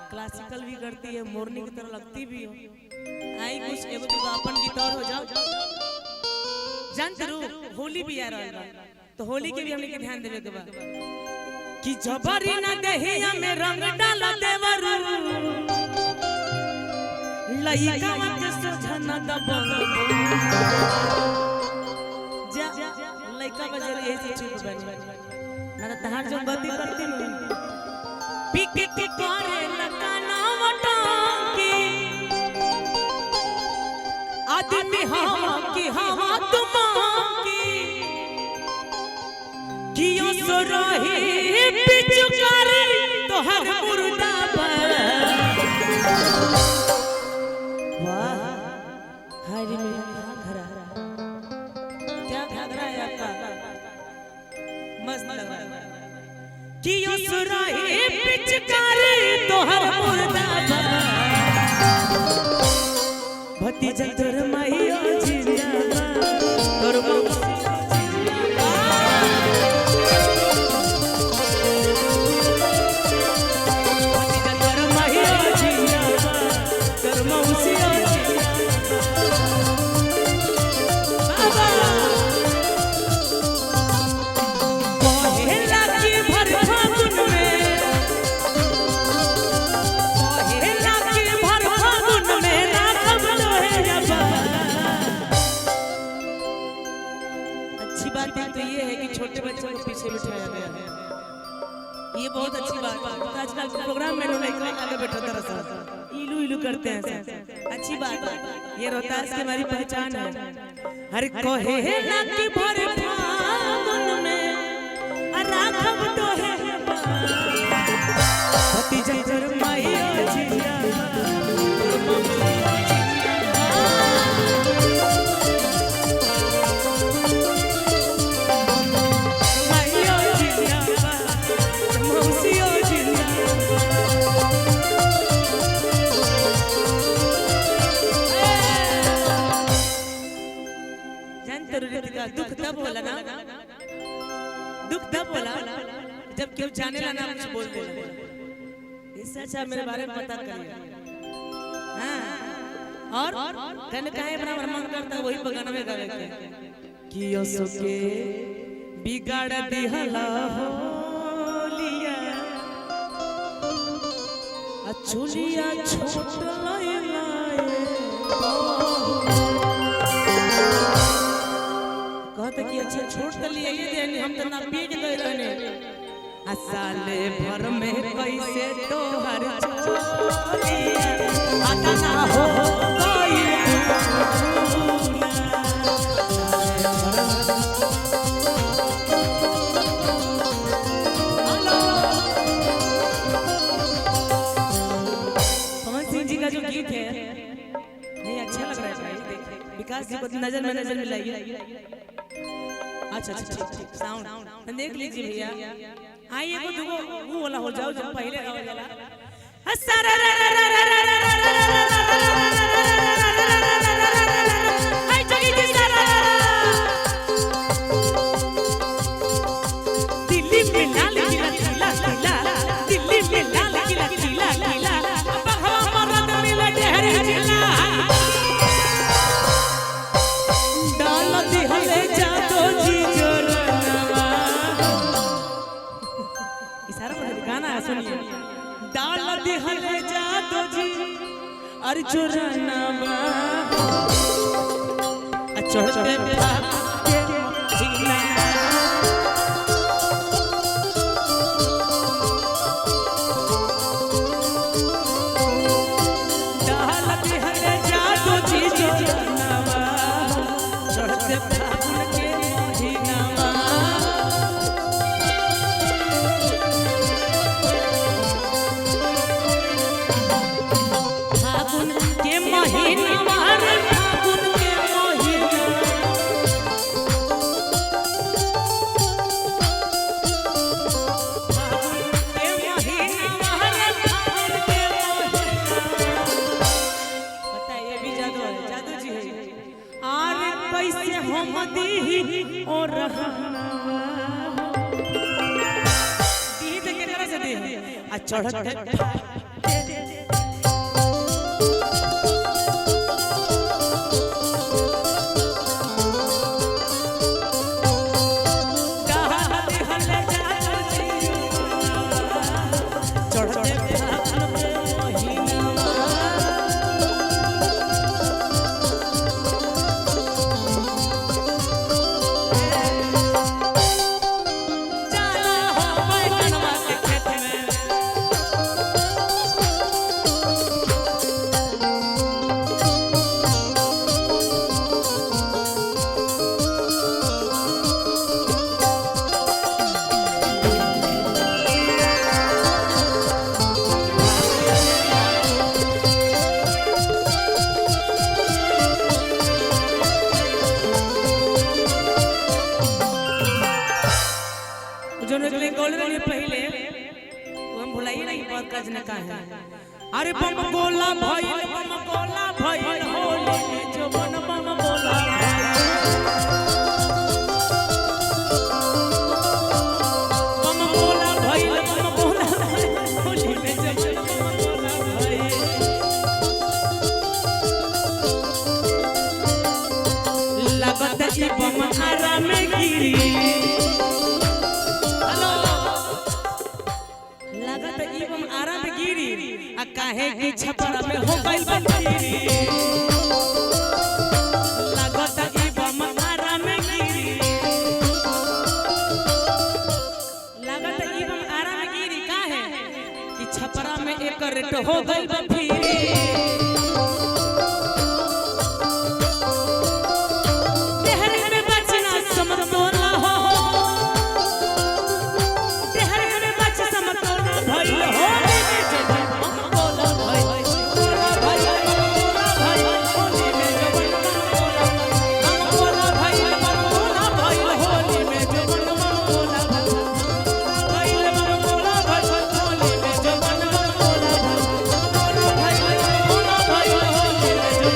Classical भी करती है, मोरनी की तरह लगती भी हो। आई कुछ एगो तो अपन गीत और हो जाओ। जानते रू होली भी आ रहा है, तो होली के भी हमने के ध्यान देवे के बा कि जबरी ना दहिया में रंग डाला देवरू लइका के सोझना दबंग जा लइका बजे रही से चुप बन ना तहार जो गति करती न पीके के करे लकाना वटांकी आदमी हवा की हवा तुमाकी कियो सो रही पिचकारी तो हर मुर्दा पर वाह हरी मेरा घरा क्या घाघरा है आपका मस्त लग रहा है कियो सो रही पिचकारी तो हर मुर्दा पर भतीजा तोर माहियो जिंदाबाद तोर मौसी ये बहुत अच्छी बात है। आजकल प्रोग्राम में लोग आगे बैठा था इलू इलू करते हैं अच्छी बात है। ये रोहतास की हमारी पहचान है। हर कोहे ना की भरे फागुन में राखब तो है भतीजा तोर माहियो दुख तब होला ना, दुख तब होला जब क्यों जाने ला ना कुछ बोल दे। इससे अच्छा मेरे बारे में पता करिए। हाँ और कहने कहे अपना मन करता वही बगाना में गावे के कियो सो के बिगाड़ दिहला होलिया अचुलिया छोट लाए कहते कि अच्छा छोड़ तो लिए ये देने हम तो ना पीट गए रहने साले भर में कैसे तो हर चोलिया आता ना हो कोई पवन सिंह जी का जो गीत है नहीं अच्छा लग रहा है भाई। विकास जी को नजर में नजर मिलाइए। अच्छा अच्छा ठीक साउंड देख लीजिए भैया। आइए को दुगो वो वाला हो जाओ जब पहले गावे वाला हाय जगी जी सारा दिल्ली में लाल किला किला किला दिल्ली में लाल किला किला किला अब हवा मरद मिले ढेरी जिला डाल दी हले जादो जी जोरनवा इशारा पर गाना है सुनिए डाल दी हले जादो जी अरे जोरनवा चढ़ते के जीना डाल दी हले जादो जी जोरनवा चढ़ते फागुन के महीनावा फागुन के महीनावा रे फागुन के महीना फागुन के महीनावा रे फागुन के महीना बताइए भी जादू है जादू जी है आर कैसे हम दी और रहना दी के तरह से दी आ चढ़ते चढ़ते फागुन के महीनावा जाला हो बैगनवा के खेत में जो निकले गोल रही पहले वो हम भुलाइए नहीं बहुत काज न का है अरे बम गोला भइल होली में जो बम गोला बम गोला भइल होली में जो बम गोला भइल लगत ई बम आरा में गिरी लागत एवं आरा में गिरी आ काहे की छपरा में हो गइल बंदीरी लागत एवं आरा में गिरी लागत एवं आरा में गिरी काहे कि छपरा में एक रेट हो गइल बंदीरी देहरे में बचना समतोला हो भइल होली में जो बम गोला भइल होली में जो बम गोला भइल होली में जो बम गोला भइल होली में जो बम गोला भइल होली में जो